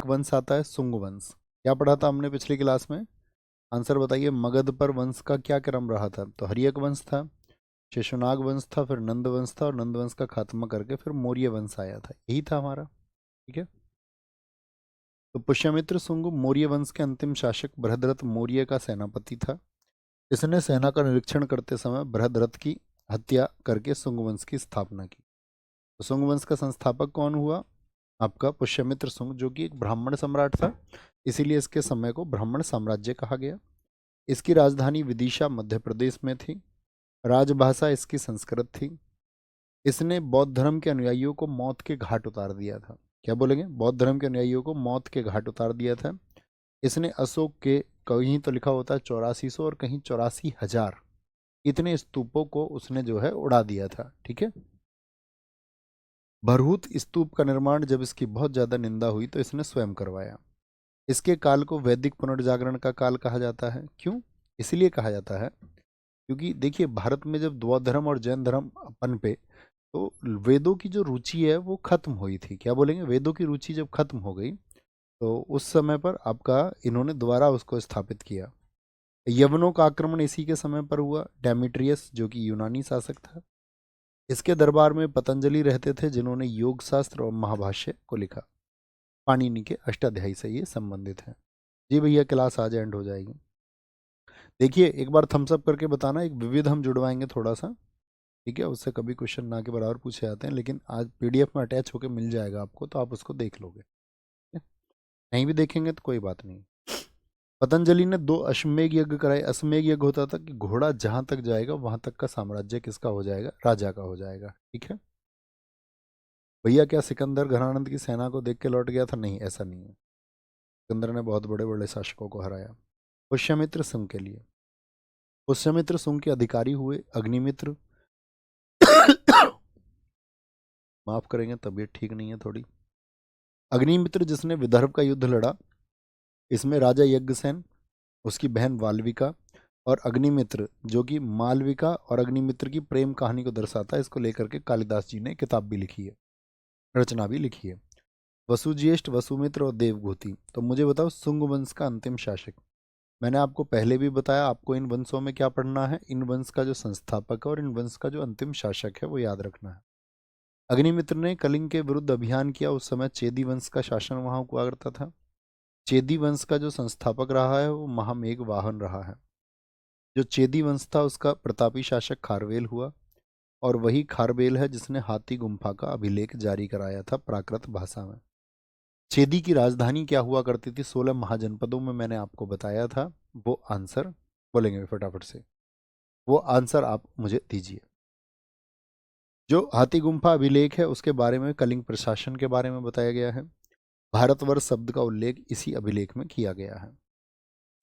वंश आता है सुंग वंश। क्या पढ़ा था हमने पिछली क्लास में? आंसर बताइए। मगध पर वंश का क्या क्रम रहा था? तो हर्यक वंश था, शिशुनाग वंश था, फिर नंद वंश था, और नंद वंश का खात्मा करके फिर मौर्य वंश आया था। यही था हमारा। ठीक है। तो पुष्यमित्र सुंग मौर्य वंश के अंतिम शासक बृहद्रथ मौर्य का सेनापति था। इसने सेना का निरीक्षण करते समय बृहद्रथ की हत्या करके सुंग वंश की स्थापना की। तो सुंग वंश का संस्थापक कौन हुआ? आपका पुष्यमित्र सुंग, जो कि एक ब्राह्मण सम्राट था, इसीलिए इसके समय को ब्राह्मण साम्राज्य कहा गया। इसकी राजधानी विदिशा मध्य प्रदेश में थी। राजभाषा इसकी संस्कृत थी। इसने बौद्ध धर्म के अनुयायियों को मौत के घाट उतार दिया था। क्या बोलेंगे? बौद्ध धर्म के अनुयायियों को मौत के घाट उतार दिया था। इसने अशोक के, कहीं तो लिखा होता है 8400 और कहीं 84,000, इतने स्तूपों को उसने जो है उड़ा दिया था। ठीक है। भरहूत स्तूप का निर्माण जब इसकी बहुत ज्यादा निंदा हुई तो इसने स्वयं करवाया। इसके काल को वैदिक पुनर्जागरण का काल कहा जाता है। क्यों? इसलिए कहा जाता है क्योंकि देखिए, भारत में जब बौद्ध धर्म और जैन धर्म अपन पे, तो वेदों की जो रुचि है वो खत्म हुई थी। क्या बोलेंगे? वेदों की रुचि जब खत्म हो गई तो उस समय पर आपका इन्होंने दोबारा उसको स्थापित किया। यवनों का आक्रमण इसी के समय पर हुआ। डेमेट्रियस जो कि यूनानी शासक था, इसके दरबार में पतंजलि रहते थे, जिन्होंने योग शास्त्र और महाभाष्य को लिखा। पाणिनि के अष्टाध्यायी से ये संबंधित है। जी भैया, क्लास आज एंड हो जाएगी। देखिए, एक बार थम्स अप करके बताना, एक विविध हम जुड़वाएंगे थोड़ा सा। ठीक है। उससे कभी क्वेश्चन ना के बराबर पूछे जाते हैं, लेकिन आज पीडीएफ में अटैच होकर मिल जाएगा आपको, तो आप उसको देख लोगे। ठीक है? नहीं भी देखेंगे तो कोई बात नहीं। पतंजलि ने 2 अश्वमेध यज्ञ कराए। अश्वमेध यज्ञ होता था कि घोड़ा जहां तक जाएगा वहां तक का साम्राज्य किसका हो जाएगा? राजा का हो जाएगा। ठीक है भैया। क्या सिकंदर घरानंद की सेना को देख के लौट गया था? नहीं, ऐसा नहीं है। सिकंदर ने बहुत बड़े बड़े शासकों को हराया। पुष्यमित्र सुंग के लिए, पुष्यमित्र सुंग के अधिकारी हुए अग्निमित्र। माफ करेंगे, तबीयत ठीक नहीं है थोड़ी। अग्निमित्र जिसने विदर्भ का युद्ध लड़ा, इसमें राजा यज्ञसेन, उसकी बहन वाल्विका और अग्निमित्र, जो कि मालविका और अग्निमित्र की प्रेम कहानी को दर्शाता है, इसको लेकर के कालिदास जी ने किताब भी लिखी है, रचना भी लिखी है। वसुज्येष्ठ, वसुमित्र और देवभूति। तो मुझे बताओ, सुंग वंश का अंतिम शासक। मैंने आपको पहले भी बताया, आपको इन वंशों में क्या पढ़ना है? इन वंश का जो संस्थापक है और इन वंश का जो अंतिम शासक है वो याद रखना है। अग्निमित्र ने कलिंग के विरुद्ध अभियान किया। उस समय चेदी वंश का शासन वहां हुआ करता था। चेदी वंश का जो संस्थापक रहा है वो महामेघ वाहन रहा है। जो चेदी वंश था उसका प्रतापी शासक खारवेल हुआ, और वही खारवेल है जिसने हाथी गुम्फा का अभिलेख जारी कराया था प्राकृत भाषा में। चेदी की राजधानी क्या हुआ करती थी? 16 महाजनपदों में मैंने आपको बताया था। वो आंसर बोलेंगे फटाफट से, वो आंसर आप मुझे दीजिए। जो हाथी गुम्फा अभिलेख है उसके बारे में कलिंग प्रशासन के बारे में बताया गया है। भारतवर्ष शब्द का उल्लेख इसी अभिलेख में किया गया है।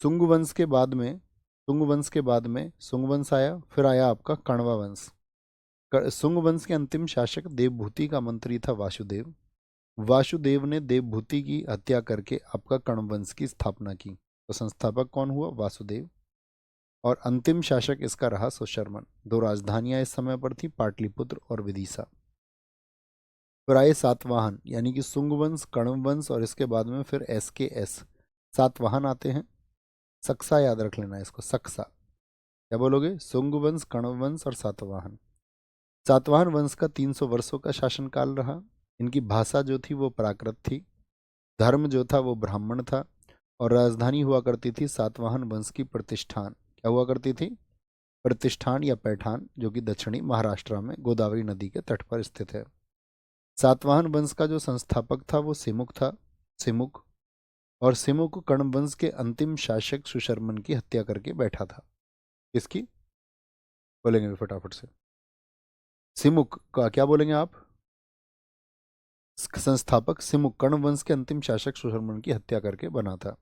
सुंग वंश के बाद में, सुंग वंश के बाद में सुंग वंश आया, फिर आया आपका कण्वा वंश। सुंग वंश के अंतिम शासक देवभूति का मंत्री था वासुदेव। वासुदेव ने देवभूति की हत्या करके आपका कण्व वंश की स्थापना की। तो संस्थापक कौन हुआ? वासुदेव। और अंतिम शासक इसका रहा सुशर्मन। 2 राजधानियां इस समय पर थी, पाटलिपुत्र और विदिशा। फिर आए सातवाहन, यानी कि सुंग वंश, कण्व वंश, और इसके बाद में फिर SKS सातवाहन आते हैं। सक्सा याद रख लेना इसको, सक्सा। क्या बोलोगे? सुंग वंश, कण्व वंश और सातवाहन। सातवाहन वंश का 300 वर्षों का शासनकाल रहा। इनकी भाषा जो थी वो प्राकृत थी। धर्म जो था वो ब्राह्मण था। और राजधानी हुआ करती थी सातवाहन वंश की प्रतिष्ठान। क्या हुआ करती थी? प्रतिष्ठान या पैठान, जो कि दक्षिणी महाराष्ट्र में गोदावरी नदी के तट पर स्थित है। सातवाहन वंश का जो संस्थापक था वो सिमुक था, सिमुक। और सिमुक कण्व वंश के अंतिम शासक सुशर्मन की हत्या करके बैठा था। किसकी? बोलेंगे भी फटाफट से। सिमुक का क्या बोलेंगे आप? संस्थापक सिमुक कण्व वंश के अंतिम शासक सुशर्मन की हत्या करके बना था।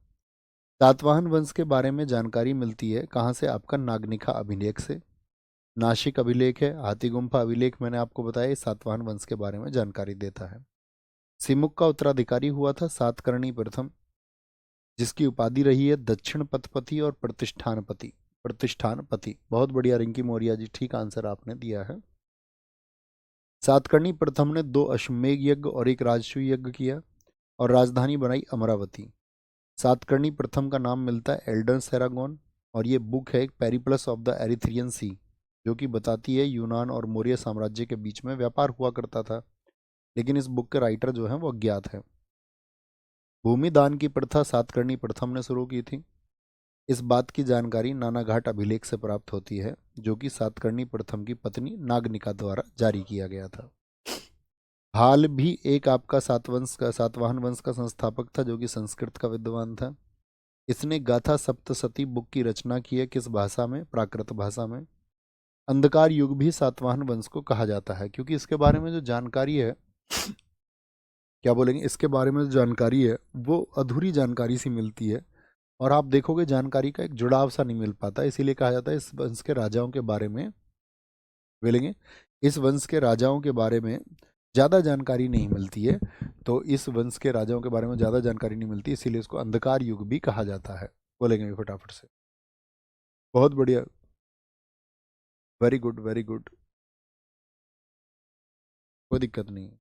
सातवाहन वंश के बारे में जानकारी मिलती है कहाँ से? आपका नागनिखा अभिलेख से। नासिक अभिलेख है, हाथी गुम्फा अभिलेख मैंने आपको बताया, ये सातवाहन वंश के बारे में जानकारी देता है। सिमुक का उत्तराधिकारी हुआ था सातकर्णी प्रथम, जिसकी उपाधि रही है दक्षिण पथपति और प्रतिष्ठानपति। प्रतिष्ठानपति। बहुत बढ़िया रिंकी मौर्य जी, ठीक आंसर आपने दिया है। सातकर्णी प्रथम ने 2 अश्वमेध यज्ञ और 1 राजसूय यज्ञ किया, और राजधानी बनाई अमरावती। सातकर्णी प्रथम का नाम मिलता है एल्डर सेरागोन, और ये बुक है एक पेरिप्लस ऑफ द एरिथ्रियन सी, जो कि बताती है यूनान और मौर्य साम्राज्य के बीच में व्यापार हुआ करता था, लेकिन इस बुक के राइटर जो हैं वो अज्ञात है। भूमि दान की प्रथा सातकर्णी प्रथम ने शुरू की थी। इस बात की जानकारी नानाघाट अभिलेख से प्राप्त होती है, जो कि सातकर्णी प्रथम की पत्नी नागनिका द्वारा जारी किया गया था। हाल भी एक आपका सातवाहन वंश का संस्थापक था, जो कि संस्कृत का विद्वान था। इसने गाथा सप्तशती बुक की रचना की है, किस भाषा में? प्राकृत भाषा में। अंधकार युग भी सातवाहन वंश को कहा जाता है, क्योंकि इसके बारे में जो जानकारी है, क्या बोलेंगे, इसके बारे में जो जानकारी है वो अधूरी जानकारी सी मिलती है, और आप देखोगे जानकारी का एक जुड़ाव सा नहीं मिल पाता, इसीलिए कहा जाता है इस वंश के राजाओं के बारे में, बोलेंगे, इस वंश के राजाओं के बारे में ज़्यादा जानकारी नहीं मिलती है। तो इस वंश के राजाओं के बारे में ज़्यादा जानकारी नहीं मिलती, इसीलिए इसको अंधकार युग भी कहा जाता है। बोलेंगे भी फटाफट से। बहुत बढ़िया, वेरी गुड वेरी गुड, कोई दिक्कत नहीं है।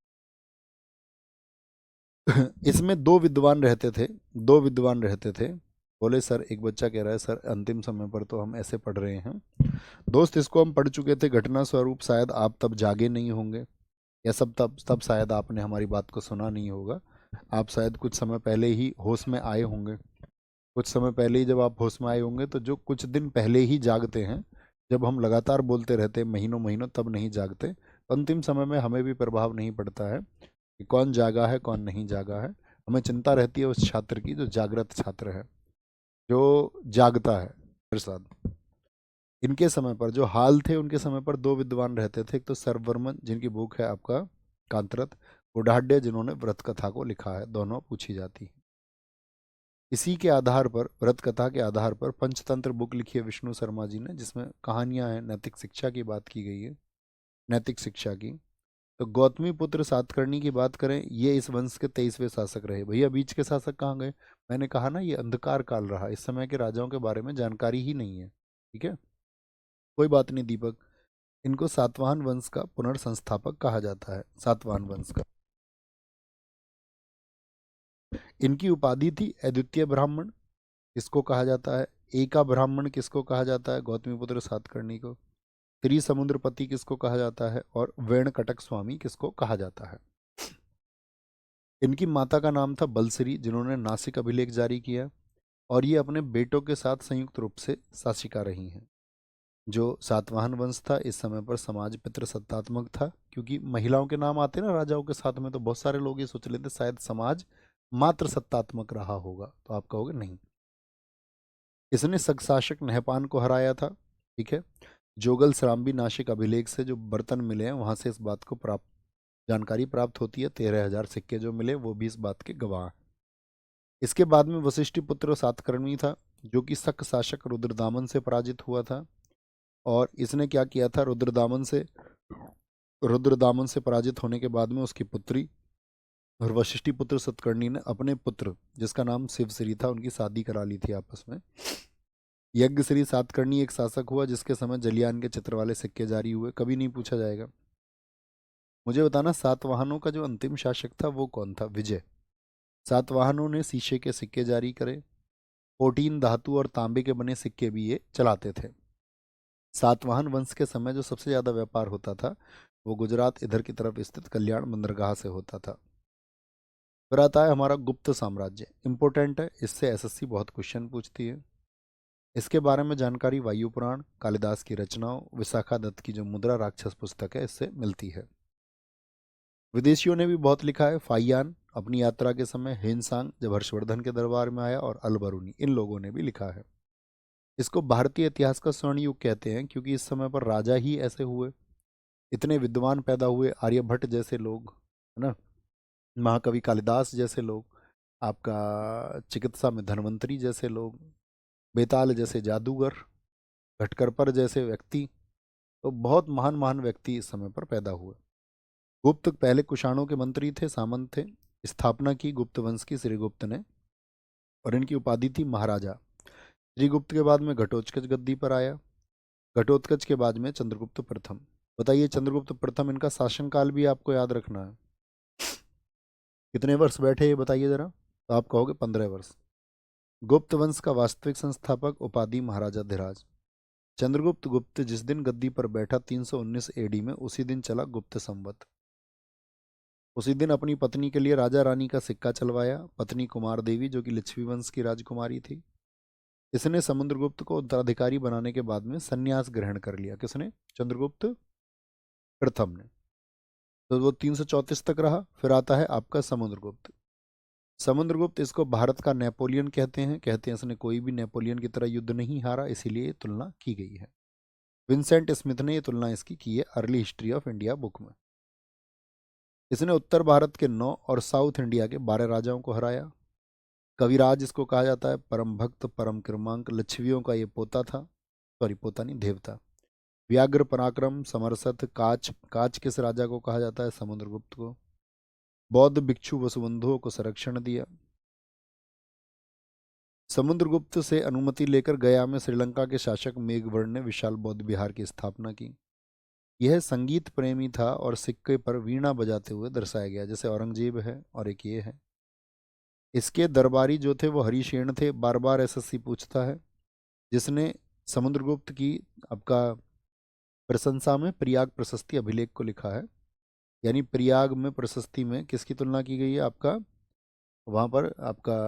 इसमें दो विद्वान रहते थे, दो विद्वान रहते थे। बोले सर, एक बच्चा कह रहा है सर अंतिम समय पर तो हम ऐसे पढ़ रहे हैं। दोस्त, इसको हम पढ़ चुके थे घटना स्वरूप, शायद आप तब जागे नहीं होंगे, या सब तब तब शायद आपने हमारी बात को सुना नहीं होगा। आप शायद कुछ समय पहले ही होश में आए होंगे। कुछ समय पहले ही जब आप होश में आए होंगे, तो जो कुछ दिन पहले ही जागते हैं, जब हम लगातार बोलते रहते हैं महीनों महीनों, तब नहीं जागते। अंतिम समय में हमें भी प्रभाव नहीं पड़ता है कि कौन जागा है कौन नहीं जागा है। हमें चिंता रहती है उस छात्र की जो जागृत छात्र है, जो जागता है। प्रसाद, इनके समय पर जो हाल थे, उनके समय पर दो विद्वान रहते थे। एक तो सर्ववर्मन, जिनकी बुक है आपका कांतरत, उडाढ्य, जिन्होंने व्रत कथा को लिखा है। दोनों पूछी जाती है। इसी के आधार पर, व्रत कथा के आधार पर, पंचतंत्र बुक लिखी है विष्णु शर्मा जी ने, जिसमें कहानियां हैं, नैतिक शिक्षा की बात की गई है, नैतिक शिक्षा की। तो गौतमी पुत्र सातकर्णी की बात करें, ये इस वंश के 23वें शासक रहे। भैया बीच के शासक कहाँ गए? मैंने कहा ना, ये अंधकार काल रहा, इस समय के राजाओं के बारे में जानकारी ही नहीं है। ठीक है, कोई बात नहीं दीपक। इनको सातवाहन वंश का पुनर्संस्थापक कहा जाता है, सातवाहन वंश का। इनकी उपाधि थी अद्वितीय ब्राह्मण, किसको कहा जाता है? एका ब्राह्मण किसको कहा जाता है? गौतमीपुत्र सातकर्णी को। त्रिसमुद्रपति किसको कहा जाता है? और वेणकटक स्वामी किसको कहा जाता है? इनकी माता का नाम था बलसरी, जिन्होंने नासिक अभिलेख जारी किया, और ये अपने बेटों के साथ संयुक्त रूप से शासिका रही हैं। जो सातवाहन वंश था, इस समय पर समाज पितृसत्तात्मक था, क्योंकि महिलाओं के नाम आते ना राजाओं के साथ में, तो बहुत सारे लोग ये सोच लेते शायद समाज मात्र सत्तात्मक रहा होगा, तो आप कहोगे नहीं। इसने सगशासक नहपान को हराया था। ठीक है, जोगल सराम्बी नासिक अभिलेख से जो बर्तन मिले हैं, वहां से इस बात को प्राप्त जानकारी प्राप्त होती है। 13,000 सिक्के जो मिले वो भी इस बात के गवाह हैं। इसके बाद में वशिष्ठी पुत्र सातकर्णी था, जो कि शक शासक रुद्रदामन से पराजित हुआ था। और इसने क्या किया था? रुद्रदामन से पराजित होने के बाद में उसकी पुत्री और वशिष्ठी पुत्र सतकर्णी ने अपने पुत्र, जिसका नाम शिवश्री था, उनकी शादी करा ली थी आपस में। यज्ञश्री सातकर्णी एक शासक हुआ, जिसके समय जलियान के चित्र वाले सिक्के जारी हुए। कभी नहीं पूछा जाएगा। मुझे बताना, सातवाहनों का जो अंतिम शासक था वो कौन था? विजय। सातवाहनों ने शीशे के सिक्के जारी करे, प्रोटीन धातु और तांबे के बने सिक्के भी ये चलाते थे। सातवाहन वंश के समय जो सबसे ज्यादा व्यापार होता था, वो गुजरात इधर की तरफ स्थित कल्याण बंदरगाह से होता था। फिर आता है हमारा गुप्त साम्राज्य। इंपॉर्टेंट है, इससे एसएससी बहुत क्वेश्चन पूछती है। इसके बारे में जानकारी वायु पुराण, कालिदास की रचनाओं, विशाखा दत्त की जो मुद्रा राक्षस पुस्तक है, इससे मिलती है। विदेशियों ने भी बहुत लिखा है। फाइयान अपनी यात्रा के समय, हेनसांग जब हर्षवर्धन के दरबार में आया, और अलबरूनी, इन लोगों ने भी लिखा है। इसको भारतीय इतिहास का स्वर्ण युग कहते हैं, क्योंकि इस समय पर राजा ही ऐसे हुए, इतने विद्वान पैदा हुए, आर्यभट्ट जैसे लोग, है ना, महाकवि कालिदास जैसे लोग, आपका चिकित्सा में धन्वंतरी जैसे लोग, बेताल जैसे जादूगर, घटकरपर जैसे व्यक्ति, तो बहुत महान महान व्यक्ति इस समय पर पैदा हुए। गुप्त पहले कुषाणों के मंत्री थे, सामंत थे। स्थापना की गुप्त वंश की श्रीगुप्त ने, और इनकी उपाधि थी महाराजा। श्रीगुप्त के बाद में घटोत्कच गद्दी पर आया। घटोत्कच के बाद में चंद्रगुप्त प्रथम। बताइए, चंद्रगुप्त प्रथम, इनका शासनकाल भी आपको याद रखना है। कितने वर्ष बैठे ये बताइए जरा, तो आप कहोगे 15 वर्ष। गुप्त वंश का वास्तविक संस्थापक उपाधि महाराजा धीराज। चंद्रगुप्त गुप्त जिस दिन गद्दी पर बैठा 319 एडी में, उसी दिन चला गुप्त संवत। उसी दिन अपनी पत्नी के लिए राजा रानी का सिक्का चलवाया। पत्नी कुमार देवी, जो कि लिच्छवी वंश की राजकुमारी थी। इसने समुद्रगुप्त को उत्तराधिकारी बनाने के बाद में संन्यास ग्रहण कर लिया। किसने? चंद्रगुप्त प्रथम ने। तो वो 334 तक रहा। फिर आता है आपका समुद्रगुप्त। समुद्रगुप्त, इसको भारत का नेपोलियन कहते हैं इसने कोई भी नेपोलियन की तरह युद्ध नहीं हारा, इसीलिए ये तुलना की गई है। विंसेंट स्मिथ ने ये तुलना इसकी की है early history of India book में। इसने उत्तर भारत के 9 और साउथ इंडिया के 12 राजाओं को हराया। कविराज इसको कहा जाता है। परम भक्त, परम क्रमांक, लिच्छवियों का ये पोता था। सॉरी, पोता नहीं, देवता। व्याघ्र पराक्रम, समरसथ, काच। काच किस राजा को कहा जाता है? समुद्रगुप्त को। बौद्ध भिक्षु वसुबंधुओं को संरक्षण दिया। समुद्रगुप्त से अनुमति लेकर गया में श्रीलंका के शासक मेघवर्ण ने विशाल बौद्ध विहार की स्थापना की। यह संगीत प्रेमी था और सिक्के पर वीणा बजाते हुए दर्शाया गया, जैसे औरंगजेब है और एक ये है। इसके दरबारी जो थे वो हरिशेन थे। बार बार एसएससी पूछता है। जिसने समुद्रगुप्त की आपका प्रशंसा में प्रयाग प्रशस्ति अभिलेख को लिखा है। यानी प्रयाग में प्रशस्ति में किसकी तुलना की गई है? आपका वहाँ पर आपका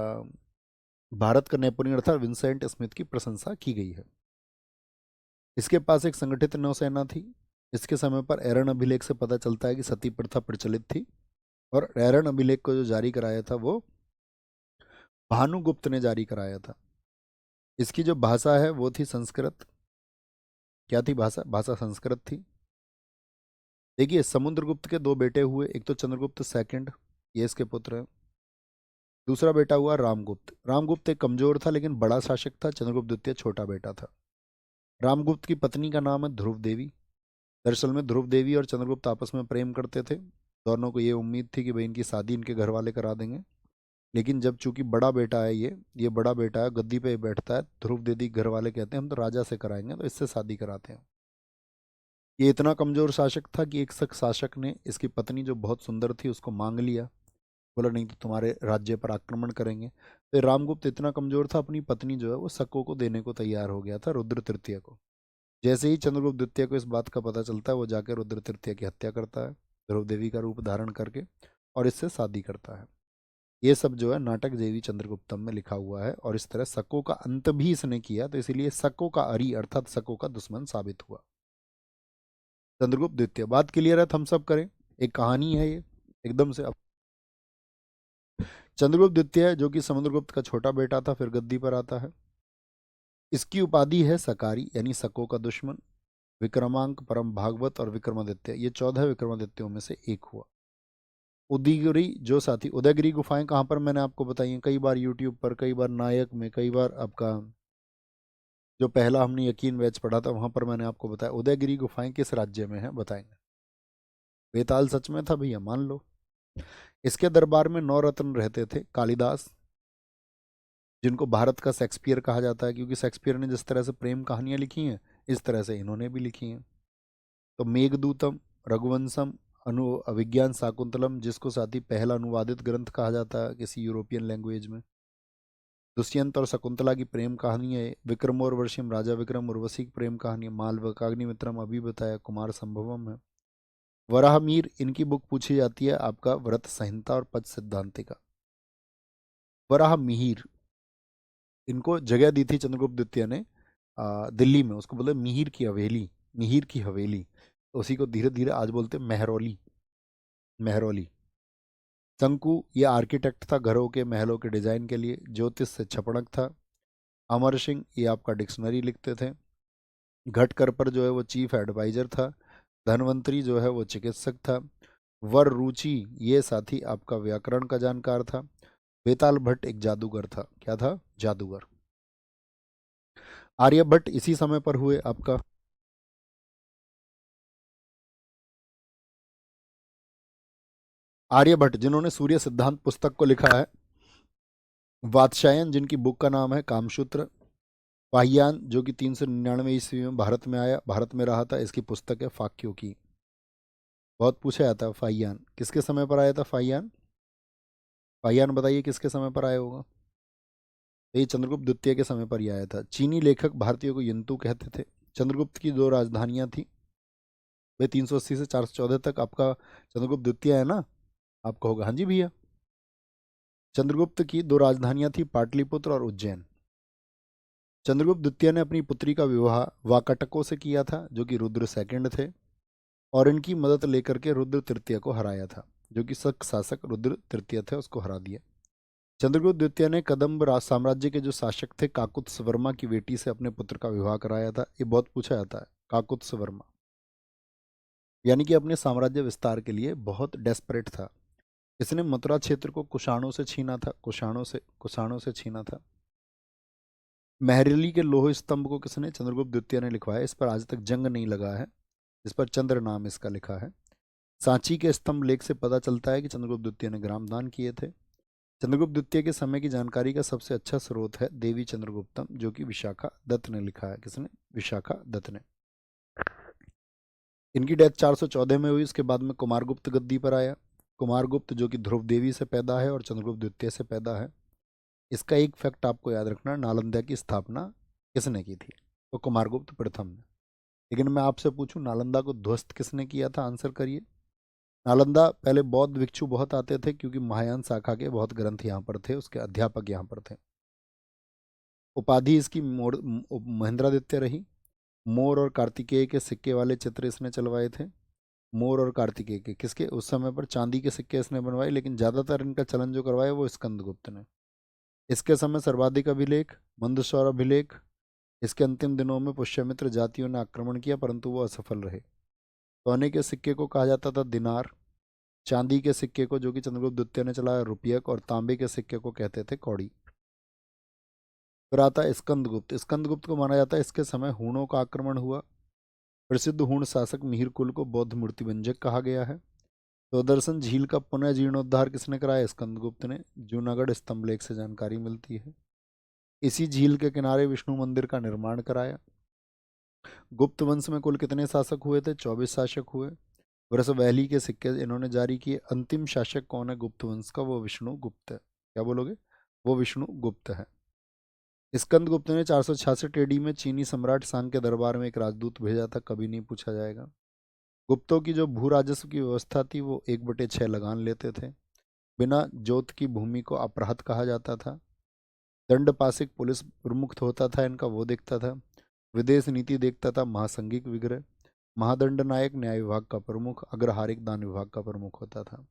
भारत का नेपोलियन अर्थात विंसेंट स्मिथ की प्रशंसा की गई है। इसके पास एक संगठित नौसेना थी। इसके समय पर एरन अभिलेख से पता चलता है कि सती प्रथा प्रचलित थी। और एरन अभिलेख को जो जारी कराया था वो भानुगुप्त ने जारी कराया था। इसकी जो भाषा है वो थी संस्कृत। क्या थी भाषा? भाषा संस्कृत थी। देखिए, समुद्रगुप्त के दो बेटे हुए। एक तो चंद्रगुप्त सेकंड, ये इसके पुत्र हैं। दूसरा बेटा हुआ रामगुप्त। रामगुप्त एक कमजोर था लेकिन बड़ा शासक था। चंद्रगुप्त द्वितीय छोटा बेटा था। रामगुप्त की पत्नी का नाम है ध्रुव देवी। दरअसल में ध्रुव देवी और चंद्रगुप्त आपस में प्रेम करते थे। दोनों को ये उम्मीद थी कि भाई इनकी शादी इनके घर वाले करा देंगे। लेकिन जब चूंकि बड़ा बेटा है, ये बड़ा बेटा है, गद्दी पे बैठता है, ध्रुव देवी घर वाले कहते हैं हम तो राजा से कराएंगे, तो इससे शादी कराते हैं। ये इतना कमजोर शासक था कि एक शख्स शासक ने इसकी पत्नी जो बहुत सुंदर थी उसको मांग लिया। बोला नहीं तो तुम्हारे राज्य पर आक्रमण करेंगे। तो रामगुप्त इतना कमजोर था, अपनी पत्नी जो है वो शको को देने को तैयार हो गया था, रुद्र तृतीय को। जैसे ही चंद्रगुप्त द्वितीय को इस बात का पता चलता है, वो जाकर रुद्र तृतीय की हत्या करता है ध्रुव देवी का रूप धारण करके, और इससे शादी करता है। ये सब जो है नाटक देवी चंद्रगुप्तम में लिखा हुआ है। और इस तरह शको का अंत भी इसने किया, तो इसीलिए शको का अरी अर्थात शको का दुश्मन साबित हुआ चंद्रगुप्त द्वितीय। बात क्लियर है? हम सब करें, एक कहानी है ये एकदम से। अब चंद्रगुप्त द्वितीय जो कि समुद्रगुप्त का छोटा बेटा था, फिर गद्दी पर आता है। इसकी उपाधि है सकारी, यानी शको का दुश्मन। विक्रमांक, परम भागवत और विक्रमादित्य, ये 14 विक्रमादित्यों में से एक हुआ। उदयगिरी जो साथी, उदयगिरी गुफाएं कहाँ पर मैंने आपको बताई हैं कई बार, यूट्यूब पर, कई बार नायक में, कई बार आपका जो पहला हमने यकीन बैच पढ़ा था वहां पर मैंने आपको बताया। उदयगिरी गुफाएं किस राज्य में है बताएंगे। बेताल सच में था भैया, मान लो। इसके दरबार में 9 रत्न रहते थे। कालिदास, जिनको भारत का शेक्सपियर कहा जाता है, क्योंकि शेक्सपियर ने जिस तरह से प्रेम कहानियां लिखी हैं इस तरह से इन्होंने भी लिखी हैं। तो मेघदूतम, रघुवंशम, अनु अभिज्ञान शाकुंतलम, जिसको साथ ही पहला अनुवादित ग्रंथ कहा जाता है किसी यूरोपियन लैंग्वेज में। दुष्यंत और शकुंतला की प्रेम कहानी है। विक्रमोर्वशीम, राजा विक्रम उर्वशी की प्रेम कहानी है। मालवकाग्निमित्रम अभी बताया, कुमार संभवम है। वराहमीर, इनकी बुक पूछी जाती है आपका व्रत संहिता और पच सिद्धांतिका। वराह मिहिर, इनको जगह दी थी चंद्रगुप्त द्वितीय ने दिल्ली में, उसको बोले मिहिर की हवेली, मिहिर की हवेली। तो उसी को धीरे धीरे आज बोलते मेहरौली, मेहरौली। शंकु, ये आर्किटेक्ट था घरों के महलों के डिजाइन के लिए। ज्योतिष से छपणक था। अमर सिंह, ये आपका डिक्शनरी लिखते थे। घटकर पर जो है वो चीफ एडवाइजर था। धनवंतरी जो है वो चिकित्सक था। वर रुचि, ये साथी आपका व्याकरण का जानकार था। बेताल भट्ट एक जादूगर था। क्या था? जादूगर। आर्यभट्ट इसी समय पर हुए आपका। आर्यभट्ट जिन्होंने सूर्य सिद्धांत पुस्तक को लिखा है। वात्स्यायन, जिनकी बुक का नाम है कामसूत्र। फाहियान, जो कि 399 ईस्वी में भारत में आया, भारत में रहा था, इसकी पुस्तक है फाक्यों की। बहुत पूछा जाता है फाहियान किसके समय पर आया था। फाहियान पाहियान बताइए किसके समय पर आया होगा। तो ये चंद्रगुप्त द्वितीय के समय पर ही आया था। चीनी लेखक भारतीयों को यंतु कहते थे। चंद्रगुप्त की दो राजधानियां थी भाई, 380 से 414 तक आपका चंद्रगुप्त द्वितीय है ना, आपका होगा। हाँ जी भैया। चंद्रगुप्त की दो राजधानियां थी, पाटलिपुत्र और उज्जैन। चंद्रगुप्त द्वितीय ने अपनी पुत्री का विवाह वाकाटकों से किया था, जो कि रुद्र सेकंड थे, और इनकी मदद लेकर के रुद्र तृतीय को हराया था, जो कि शक शासक रुद्र तृतीय थे, उसको हरा दिया। चंद्रगुप्त द्वितीय ने कदम्ब राज साम्राज्य के जो शासक थे काकुत्स वर्मा की बेटी से अपने पुत्र का विवाह कराया था। ये बहुत पूछा जाता है, काकुत्स वर्मा, यानी कि अपने साम्राज्य विस्तार के लिए बहुत डेस्परेट था। इसने मथुरा क्षेत्र को कुषाणों से छीना था, कुषाणों से छीना था। मेहरली के लोह स्तंभ को किसने, चंद्रगुप्त द्वितीय ने लिखवाया। इस पर आज तक जंग नहीं लगा है, इस पर चंद्र नाम इसका लिखा है। सांची के स्तंभ लेख से पता चलता है कि चंद्रगुप्त द्वितीय ने ग्राम दान किए थे। चंद्रगुप्त द्वितीय के समय की जानकारी का सबसे अच्छा स्रोत है देवी चंद्रगुप्तम, जो कि विशाखा दत्त ने लिखा है। किसने, विशाखा दत्त ने। इनकी डेथ 414 में हुई। इसके बाद में कुमारगुप्त गद्दी पर आया। कुमारगुप्त जो कि ध्रुव देवी से पैदा है और चंद्रगुप्त द्वितीय से पैदा है। इसका एक फैक्ट आपको याद रखना, नालंदा की स्थापना किसने की थी, तो कुमारगुप्त प्रथम ने। लेकिन मैं आपसे पूछूं नालंदा को ध्वस्त किसने किया था, आंसर करिए। नालंदा पहले बौद्ध भिक्षु बहुत आते थे, क्योंकि महायान शाखा के बहुत ग्रंथ यहाँ पर थे, उसके अध्यापक यहाँ पर थे। उपाधि इसकी महेंद्रादित्य रही। मोर और कार्तिकेय के सिक्के वाले चित्र इसने चलवाए थे। मोर और कार्तिकेय के किसके, उस समय पर चांदी के सिक्के इसने बनवाए, लेकिन ज़्यादातर इनका चलन जो करवाया वो स्कंदगुप्त ने। इसके समय सर्वाधिक अभिलेख, मंदसौर अभिलेख। इसके अंतिम दिनों में पुष्यमित्र जातियों ने आक्रमण किया, परंतु वो असफल रहे। सोने के सिक्के को कहा जाता था दिनार। चांदी के सिक्के को, जो कि चंद्रगुप्त द्वितीय ने चलाया, रुपयक, और तांबे के सिक्के को कहते थे कौड़ी। फिर आता है स्कंदगुप्त। स्कंदगुप्त को माना जाता है इसके समय हूणों का आक्रमण हुआ। प्रसिद्ध हूण शासक मिहिर कुल को बौद्ध मूर्ति भंजक कहा गया है। तो दर्शन झील का पुनः जीर्णोद्धार किसने कराया, स्कंदगुप्त ने। जूनागढ़ स्तंभ लेख से जानकारी मिलती है। इसी झील के किनारे विष्णु मंदिर का निर्माण कराया। गुप्त वंश में कुल कितने शासक हुए थे, 24 शासक हुए। वृषवैली के सिक्के इन्होंने जारी किए। अंतिम शासक कौन है गुप्त वंश का, वो विष्णु गुप्त है। क्या बोलोगे, वो विष्णु गुप्त है। स्कंदगुप्त ने 466 एडी में चीनी सम्राट सांग के दरबार में एक राजदूत भेजा था, कभी नहीं पूछा जाएगा। गुप्तों की जो भू राजस्व की व्यवस्था थी वो 1/6 लगान लेते थे। बिना जोत की भूमि को अपराध कहा जाता था। दंडपासिक पुलिस प्रमुख होता था इनका, वो देखता था। विदेश नीति देखता था महासंघिक विग्रह। महादंड नायक न्याय विभाग का प्रमुख, अग्रहारिक दान विभाग का प्रमुख होता था।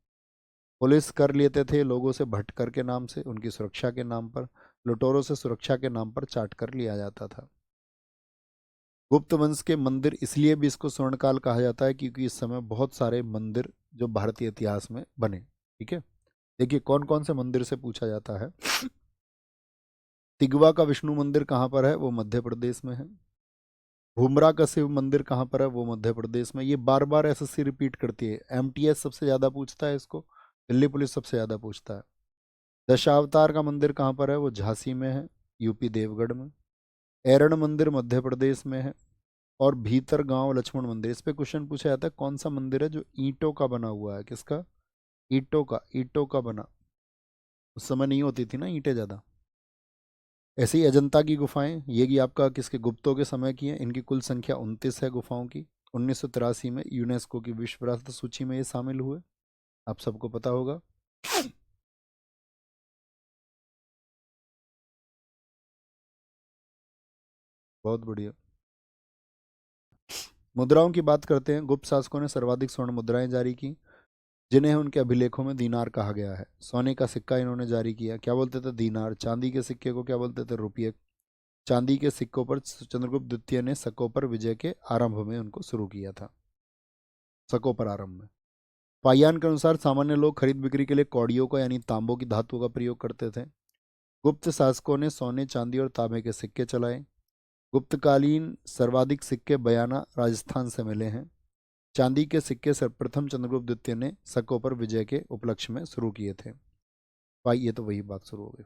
पुलिस कर लेते थे लोगों से भटकर के नाम से, उनकी सुरक्षा के नाम पर। लुटेरों से सुरक्षा के नाम पर चाट कर लिया जाता था। गुप्त वंश के मंदिर इसलिए भी इसको स्वर्णकाल कहा जाता है, क्योंकि इस समय बहुत सारे मंदिर जो भारतीय इतिहास में बने। ठीक है, देखिए कौन कौन से मंदिर से पूछा जाता है। तिगवा का विष्णु मंदिर कहाँ पर है, वो मध्य प्रदेश में है। भूमरा का शिव मंदिर कहाँ पर है, वो मध्य प्रदेश में। ये बार बार एसएससी रिपीट करती है, एमटीएस सबसे ज्यादा पूछता है इसको, दिल्ली पुलिस सबसे ज्यादा पूछता है। दशावतार का मंदिर कहाँ पर है, वो झांसी में है, यूपी देवगढ़ में। एरण मंदिर मध्य प्रदेश में है। और भीतर गांव लक्ष्मण मंदिर, इस पे क्वेश्चन पूछा जाता है कौन सा मंदिर है जो ईंटों का बना हुआ है, किसका, ईंटों का बना। उस समय नहीं होती थी ना ईंटें ज्यादा। ऐसे ही अजंता की गुफाएं, ये भी आपका किसके, गुप्तों के समय की है। इनकी कुल संख्या 29 है गुफाओं की। 1983 में यूनेस्को की विश्व विरासत सूची में ये शामिल हुए, आप सबको पता होगा। बहुत बढ़िया। मुद्राओं की बात करते हैं। गुप्त शासकों ने सर्वाधिक स्वर्ण मुद्राएं जारी की, जिन्हें उनके अभिलेखों में दीनार कहा गया है। सोने का सिक्का इन्होंने जारी किया, क्या बोलते थे, दीनार। चांदी के सिक्के को क्या बोलते थे, रुपये। चांदी के सिक्कों पर चंद्रगुप्त द्वितीय ने सकोपर विजय के आरंभ में उनको शुरू किया था, सकोपर आरंभ में। पाइयान के अनुसार सामान्य लोग खरीद बिक्री के लिए कौड़ियों का यानी तांबों की धातु का प्रयोग करते थे। गुप्त शासकों ने सोने चांदी और तांबे के सिक्के चलाए। गुप्तकालीन सर्वाधिक सिक्के बयाना राजस्थान से मिले हैं। चांदी के सिक्के सर्वप्रथम चंद्रगुप्त द्वितीय ने सकोपर विजय के उपलक्ष्य में शुरू किए थे। भाई ये तो वही बात शुरू हो गई।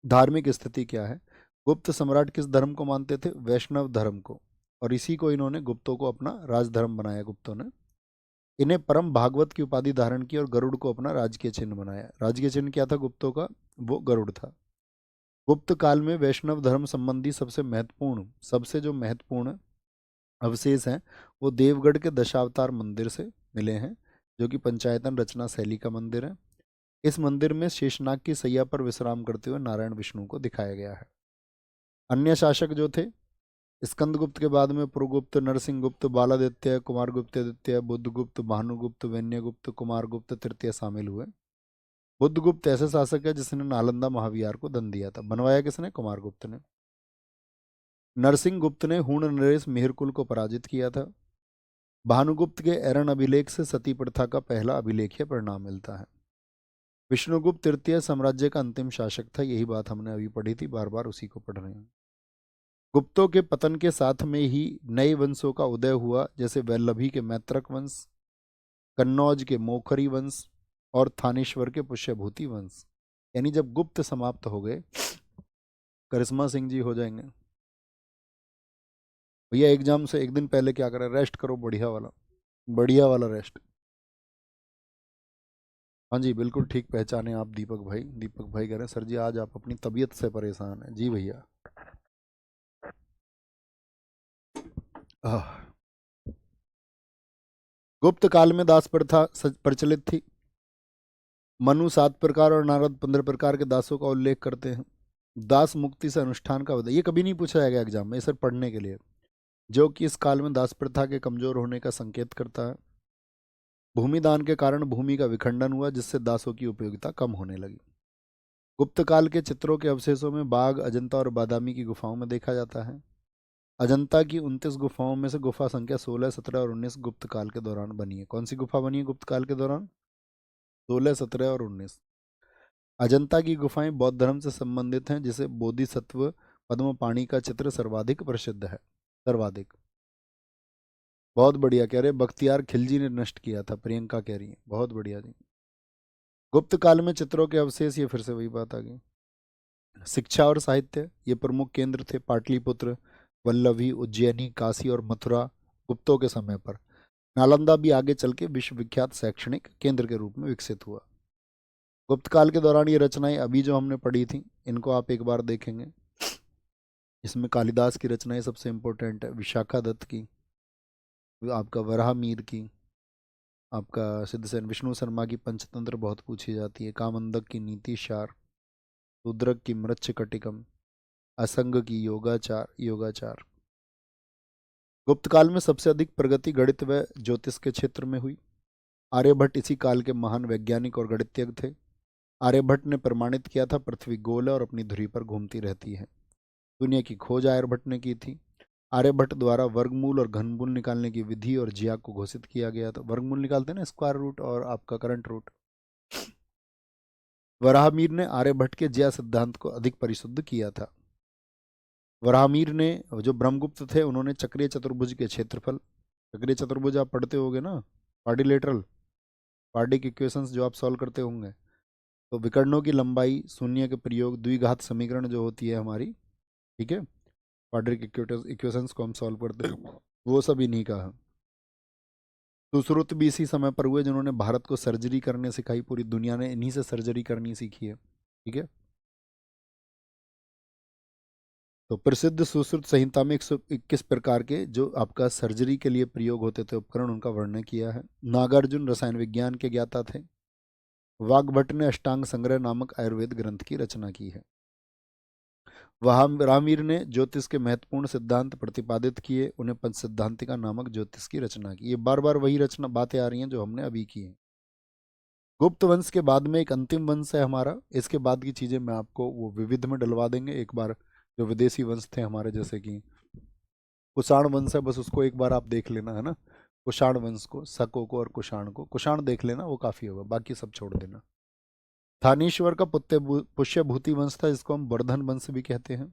धार्मिक स्थिति क्या है, गुप्त सम्राट किस धर्म को मानते थे, वैष्णव धर्म को। और इसी को इन्होंने गुप्तों को अपना राजधर्म बनाया, गुप्तों ने। इन्हें परम भागवत की उपाधि धारण की और गरुड़ को अपना राजकीय चिन्ह बनाया। राजकीय चिन्ह क्या था गुप्तों का? वो गरुड़ था। गुप्त काल में वैष्णव धर्म संबंधी सबसे जो महत्वपूर्ण अवशेष हैं वो देवगढ़ के दशावतार मंदिर से मिले हैं, जो कि पंचायतन रचना शैली का मंदिर है। इस मंदिर में शेषनाग की सैया पर विश्राम करते हुए नारायण विष्णु को दिखाया गया है। अन्य शासक जो थे, स्कंदगुप्त के बाद में पुरुगुप्त, नरसिंहगुप्त, बालादित्य, कुमारगुप्त, बुद्धगुप्त, भानुगुप्त, वैन्यगुप्त, कुमारगुप्त तृतीय शामिल हुए। बुद्धगुप्त ऐसे शासक है जिसने नालंदा महाविहार को दंड दिया था। बनवाया किसने? कुमारगुप्त ने। नरसिंहगुप्त ने हूण नरेश मिहिरकुल को पराजित किया था। भानुगुप्त के एरन अभिलेख से सती प्रथा का पहला अभिलेखीय परिणाम मिलता है। विष्णुगुप्त तृतीय साम्राज्य का अंतिम शासक था। यही बात हमने अभी पढ़ी थी, बार बार उसी को पढ़ रहे हैं। गुप्तों के पतन के साथ में ही नए वंशों का उदय हुआ, जैसे वैल्लभी के मैत्रक वंश, कन्नौज के मोखरी वंश और थानेश्वर के पुष्यभूति वंश। यानी जब गुप्त समाप्त हो गए, करिश्मा सिंह जी हो जाएंगे भैया। एग्जाम से एक दिन पहले क्या करें? रेस्ट करो, बढ़िया वाला, बढ़िया वाला रेस्ट। हाँ जी, बिल्कुल ठीक पहचाने आप दीपक भाई। दीपक भाई कह रहे हैं सर जी आज आप अपनी तबीयत से परेशान हैं। जी भैया। आह, गुप्त काल में दास प्रथा प्रचलित थी। मनु 7 प्रकार और नारद 15 प्रकार के दासों का उल्लेख करते हैं। दास मुक्ति से अनुष्ठान का उदय, ये कभी नहीं पूछा जाएगा एग्जाम में, ये सिर्फ पढ़ने के लिए, जो कि इस काल में दास प्रथा के कमजोर होने का संकेत करता है। भूमिदान के कारण भूमि का विखंडन हुआ, जिससे दासों की उपयोगिता कम होने लगी। गुप्त काल के चित्रों के अवशेषों में बाघ, अजंता और बादामी की गुफाओं में देखा जाता है। अजंता की 29 गुफाओं में से गुफा संख्या 16, 17 और 19 गुप्त काल के दौरान बनी है। कौन सी गुफा बनी है गुप्त काल के दौरान? 16, 17 और 19। अजंता की गुफाएं बौद्ध धर्म से संबंधित हैं, जिसे बोधिसत्व पद्मपाणि का चित्र सर्वाधिक प्रसिद्ध है। सर्वाधिक। बहुत बढ़िया कह रहे, बख्तियार खिलजी ने नष्ट किया था, प्रियंका कह रही है। बहुत बढ़िया जी। गुप्त काल में चित्रों के अवशेष, ये फिर से वही बात आ गई। शिक्षा और साहित्य, ये प्रमुख केंद्र थे। पाटलिपुत्र, वल्लभी, उज्जैनी, काशी और मथुरा गुप्तों के समय पर। नालंदा भी आगे चल के विश्वविख्यात शैक्षणिक केंद्र के रूप में विकसित हुआ। गुप्त काल के दौरान ये रचनाएं अभी जो हमने पढ़ी थी, इनको आप एक बार देखेंगे। इसमें कालिदास की रचनाएं सबसे इंपॉर्टेंट है। विशाखा दत्त की, आपका वराह मीर की, आपका सिद्धसेन विष्णु शर्मा की पंचतंत्र बहुत पूछी जाती है। कामंदक की नीति सार, रुद्रक की मृच्छकटिकम, असंग की योगाचार। गुप्त काल में सबसे अधिक प्रगति गणित व ज्योतिष के क्षेत्र में हुई। आर्यभट्ट इसी काल के महान वैज्ञानिक और गणितज्ञ थे। आर्यभट्ट ने प्रमाणित किया था पृथ्वी गोल है और अपनी धुरी पर घूमती रहती है। दुनिया की खोज आर्यभट्ट ने की थी। आर्यभट्ट द्वारा वर्गमूल और घनमूल निकालने की विधि और जिया को घोषित किया गया था। वर्गमूल निकालते हैं ना, स्क्वायर रूट और आपका करंट रूट। वराहमीर ने आर्यभट्ट के जिया सिद्धांत को अधिक परिशुद्ध किया था। वराहमीर ने, जो ब्रह्मगुप्त थे, उन्होंने चक्रीय चतुर्भुज के क्षेत्रफल, चक्रीय चतुर्भुज आप पढ़ते होगे ना, क्वाड्रिलेटरल क्वाड्रिक इक्वेशंस जो आप सॉल्व करते होंगे, तो विकर्णों की लंबाई, शून्य के प्रयोग, द्विघात समीकरण जो होती है हमारी, ठीक है, क्वाड्रिक इक्वेशंस को हम सॉल्व करते हैं, वो सब इन्हीं का है। सुश्रुत भी इसी समय पर हुए जिन्होंने भारत को सर्जरी करने सिखाई। पूरी दुनिया ने इन्हीं से सर्जरी करनी सीखी है, ठीक है। तो प्रसिद्ध सुश्रुत संहिता में 121 प्रकार के जो आपका सर्जरी के लिए प्रयोग होते थे उपकरण, उनका वर्णन किया है। नागार्जुन रसायन विज्ञान के ज्ञाता थे। वाग्भट ने अष्टांग संग्रह नामक आयुर्वेद ग्रंथ की रचना की है। वहां रामीर ने ज्योतिष के महत्वपूर्ण सिद्धांत प्रतिपादित किए। उन्हें पंच सिद्धांतिका नामक ज्योतिष की रचना की। ये बार बार वही रचना बातें आ रही हैं जो हमने अभी की हैं। गुप्त वंश के बाद में एक अंतिम वंश है हमारा। इसके बाद की चीजें मैं आपको वो विविध में डलवा देंगे एक बार। जो विदेशी वंश थे हमारे, जैसे कि कुषाण वंश है, बस उसको एक बार आप देख लेना, है ना। कुषाण वंश को, शकों को और कुषाण को, कुषाण देख लेना, वो काफी होगा, बाकी सब छोड़ देना। थानेश्वर का पुष्यभूति वंश था, जिसको हम वर्धन वंश भी कहते हैं।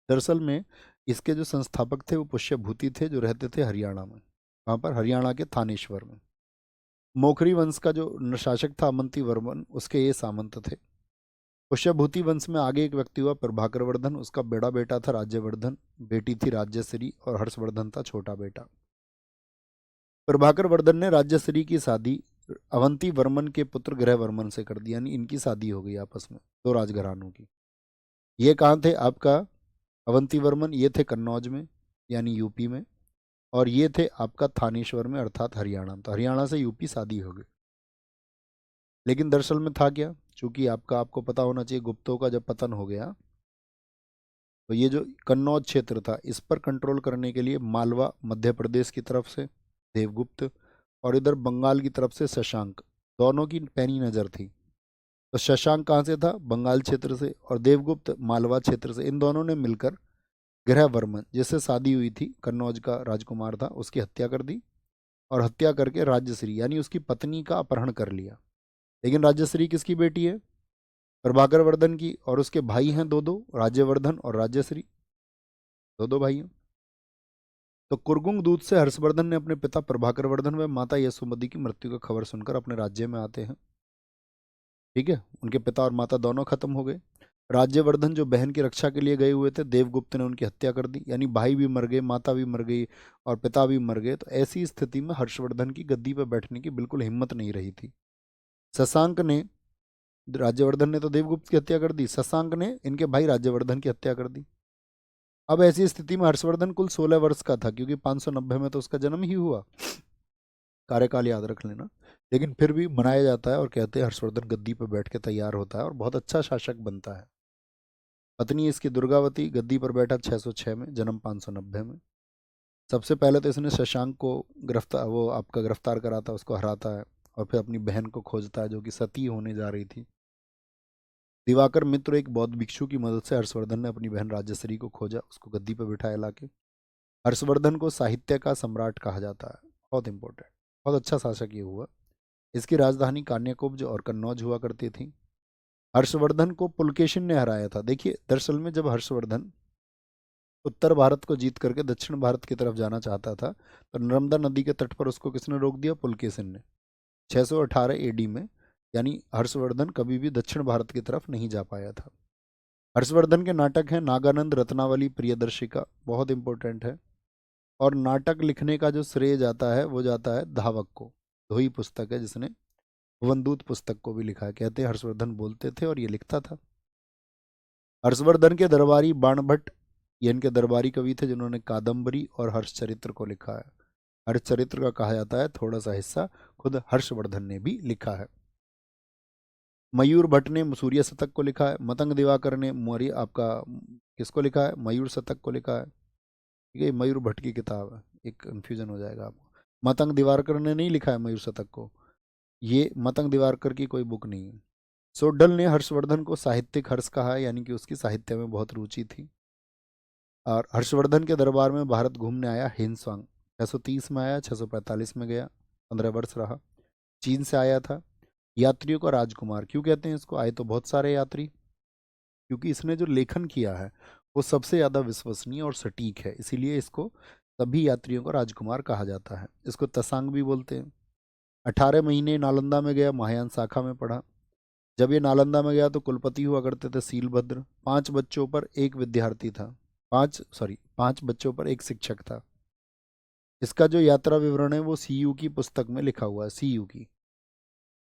दरअसल में इसके जो संस्थापक थे वो पुष्यभूति थे, जो रहते थे हरियाणा में। वहां पर हरियाणा के थानेश्वर में। मोखरी वंश का जो शासक था अमंती वर्मन, उसके ये सामंत थे। पुष्यभूति वंश में आगे एक व्यक्ति हुआ प्रभाकर वर्धन, उसका बड़ा बेटा था राज्यवर्धन, बेटी थी राज्यश्री और हर्षवर्धन था छोटा बेटा। प्रभाकर वर्धन ने राज्यश्री की शादी अवंती वर्मन के पुत्र ग्रह वर्मन से कर दी, यानी इनकी शादी हो गई आपस में, दो राजघरानों की। ये कहाँ थे आपका अवंती वर्मन, ये थे कन्नौज में यानी यूपी में, और ये थे आपका थानेश्वर में अर्थात हरियाणा। तो हरियाणा से यूपी शादी हो गई। लेकिन दरअसल में था क्या, चूंकि आपको पता होना चाहिए, गुप्तों का जब पतन हो गया तो ये जो कन्नौज क्षेत्र था इस पर कंट्रोल करने के लिए मालवा मध्य प्रदेश की तरफ से देवगुप्त, और इधर बंगाल की तरफ से शशांक, दोनों की पैनी नज़र थी। तो शशांक कहाँ से था, बंगाल क्षेत्र से, और देवगुप्त मालवा क्षेत्र से। इन दोनों ने मिलकर ग्रह वर्मन जिससे शादी हुई थी, कन्नौज का राजकुमार था, उसकी हत्या कर दी, और हत्या करके राज्यश्री यानी उसकी पत्नी का अपहरण कर लिया। लेकिन राज्यश्री किसकी बेटी है, प्रभाकर वर्धन की, और उसके भाई हैं दो दो, राज्यवर्धन और राज्यश्री, दो दो भाई हैं। तो कुरगुंग दूत से हर्षवर्धन ने अपने पिता प्रभाकर वर्धन व माता यशोमती की मृत्यु का खबर सुनकर अपने राज्य में आते हैं। ठीक है, उनके पिता और माता दोनों खत्म हो गए। राज्यवर्धन जो बहन की रक्षा के लिए गए हुए थे, देवगुप्त ने उनकी हत्या कर दी, यानी भाई भी मर गए, माता भी मर गई और पिता भी मर गए। तो ऐसी स्थिति में हर्षवर्धन की गद्दी पर बैठने की बिल्कुल हिम्मत नहीं रही थी। शशांक ने, राज्यवर्धन ने तो देवगुप्त की हत्या कर दी, शशांक ने इनके भाई राज्यवर्धन की हत्या कर दी। अब ऐसी स्थिति में हर्षवर्धन कुल 16 वर्ष का था, क्योंकि 590 में तो उसका जन्म ही हुआ, कार्यकाल याद रख लेना। लेकिन फिर भी मनाया जाता है और कहते हैं हर्षवर्धन गद्दी पर बैठ के तैयार होता है और बहुत अच्छा शासक बनता है। पत्नी इसकी दुर्गावती, गद्दी पर बैठा 606 में, जन्म 590 में। सबसे पहले तो इसने शशांक को गिरफ्तार कराता, उसको हराता है, और फिर अपनी बहन को खोजता है जो कि सती होने जा रही थी। दिवाकर मित्र एक बौद्ध भिक्षु की मदद से हर्षवर्धन ने अपनी बहन राजश्री को खोजा, उसको गद्दी पर बिठाया लाके। हर्षवर्धन को साहित्य का सम्राट कहा जाता है, बहुत इंपॉर्टेंट, बहुत अच्छा शासक ये हुआ। इसकी राजधानी कान्याकुब्ज और कन्नौज हुआ करती थी। हर्षवर्धन को पुलकेशिन ने हराया था। देखिए, दरअसल में जब हर्षवर्धन उत्तर भारत को जीत करके दक्षिण भारत की तरफ जाना चाहता था, तो नर्मदा नदी के तट पर उसको किसने रोक दिया, पुलकेशिन ने, 618 एडी में। यानी हर्षवर्धन कभी भी दक्षिण भारत की तरफ नहीं जा पाया था। हर्षवर्धन के नाटक हैं नागानंद, रत्नावली, प्रियदर्शिका, बहुत इंपॉर्टेंट है। और नाटक लिखने का जो श्रेय जाता है वो जाता है धावक को। धोई पुस्तक है जिसने भुवनदूत पुस्तक को भी लिखा है, कहते हैं हर्षवर्धन बोलते थे और ये लिखता था। हर्षवर्धन के दरबारी बाणभट्ट, ये इनके दरबारी कवि थे जिन्होंने कादम्बरी और हर्षचरित्र को लिखा है। हर्षचरित्र का कहा जाता है थोड़ा सा हिस्सा खुद हर्षवर्धन ने भी लिखा है। मयूर भट्ट ने सूर्य शतक को लिखा है। मतंग दिवाकर ने मौर्य आपका किसको लिखा है, मयूर शतक को लिखा है। ठीक है, मयूर भट्ट की किताब है, एक कन्फ्यूजन हो जाएगा आपको। मतंग दिवाकर ने नहीं लिखा है मयूर शतक को, ये मतंग दिवाकर की कोई बुक नहीं है। सोडल ने हर्षवर्धन को साहित्यिक हर्ष कहा है, यानी कि उसकी साहित्य में बहुत रुचि थी। और हर्षवर्धन के दरबार में भारत घूमने आया हिंसवांग, 630 में आया, 645 में गया, 15 वर्ष रहा। चीन से आया था। यात्रियों का राजकुमार क्यों कहते हैं इसको, आए तो बहुत सारे यात्री, क्योंकि इसने जो लेखन किया है वो सबसे ज़्यादा विश्वसनीय और सटीक है, इसीलिए इसको सभी यात्रियों का राजकुमार कहा जाता है। इसको तसांग भी बोलते हैं। 18 महीने नालंदा में गया, महायान शाखा में पढ़ा। जब ये नालंदा में गया तो कुलपति हुआ करते थे सीलभद्र। 5 बच्चों पर एक विद्यार्थी था, 5 बच्चों पर एक शिक्षक था। इसका जो यात्रा विवरण है वो सीयू की पुस्तक में लिखा हुआ है, सीयू की।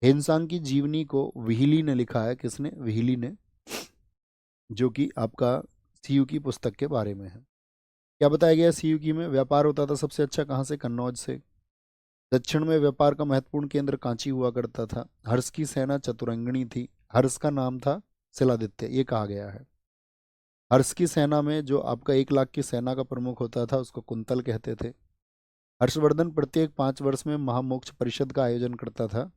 हिंसांग की जीवनी को विहिली ने लिखा है, किसने, विहिली ने, जो कि आपका सीयू की पुस्तक के बारे में है। क्या बताया गया सीयू की में, व्यापार होता था सबसे अच्छा कहाँ से, कन्नौज से। दक्षिण में व्यापार का महत्वपूर्ण केंद्र कांची हुआ करता था। हर्ष की सेना चतुरंगिणी थी, हर्ष का नाम था शिलादित्य, ये कहा गया है। हर्ष की सेना में जो आपका 1 लाख की सेना का प्रमुख होता था उसको कुंतल कहते थे। हर्षवर्धन प्रत्येक 5 वर्ष में महामोक्ष परिषद का आयोजन करता था,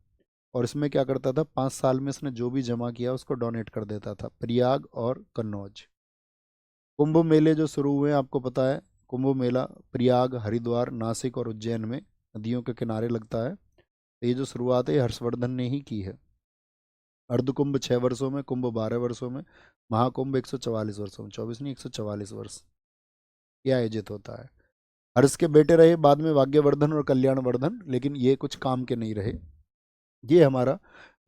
और इसमें क्या करता था, 5 साल में इसने जो भी जमा किया उसको डोनेट कर देता था, प्रयाग और कन्नौज। कुंभ मेले जो शुरू हुए हैं आपको पता है, कुंभ मेला प्रयाग, हरिद्वार, नासिक और उज्जैन में नदियों के किनारे लगता है। तो ये जो शुरुआत है हर्षवर्धन ने ही की है। अर्धकुंभ 6 वर्षों में, कुंभ 12 वर्षों में, महाकुंभ 144 वर्षों में, 24 नहीं 144 वर्ष ये आयोजित होता है। हर्ष के बेटे रहे बाद में भाग्यवर्धन और कल्याणवर्धन, लेकिन ये कुछ काम के नहीं रहे। ये हमारा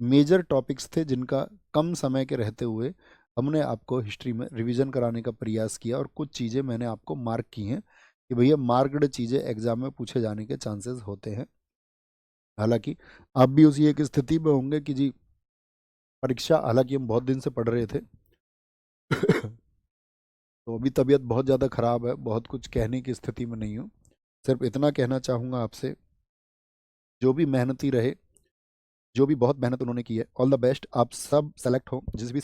मेजर टॉपिक्स थे जिनका कम समय के रहते हुए हमने आपको हिस्ट्री में रिवीजन कराने का प्रयास किया, और कुछ चीज़ें मैंने आपको मार्क की हैं कि भैया मार्क्ड चीज़ें एग्जाम में पूछे जाने के चांसेस होते हैं। हालांकि आप भी उसी एक स्थिति में होंगे कि जी परीक्षा, हालांकि हम बहुत दिन से पढ़ रहे थे तो अभी तबीयत बहुत ज़्यादा ख़राब है, बहुत कुछ कहने की स्थिति में नहीं हूँ। सिर्फ इतना कहना चाहूँगा आपसे, जो भी मेहनती रहे, जो भी बहुत मेहनत उन्होंने की है, ऑल द बेस्ट। आप सब सेलेक्ट हो, जिस भी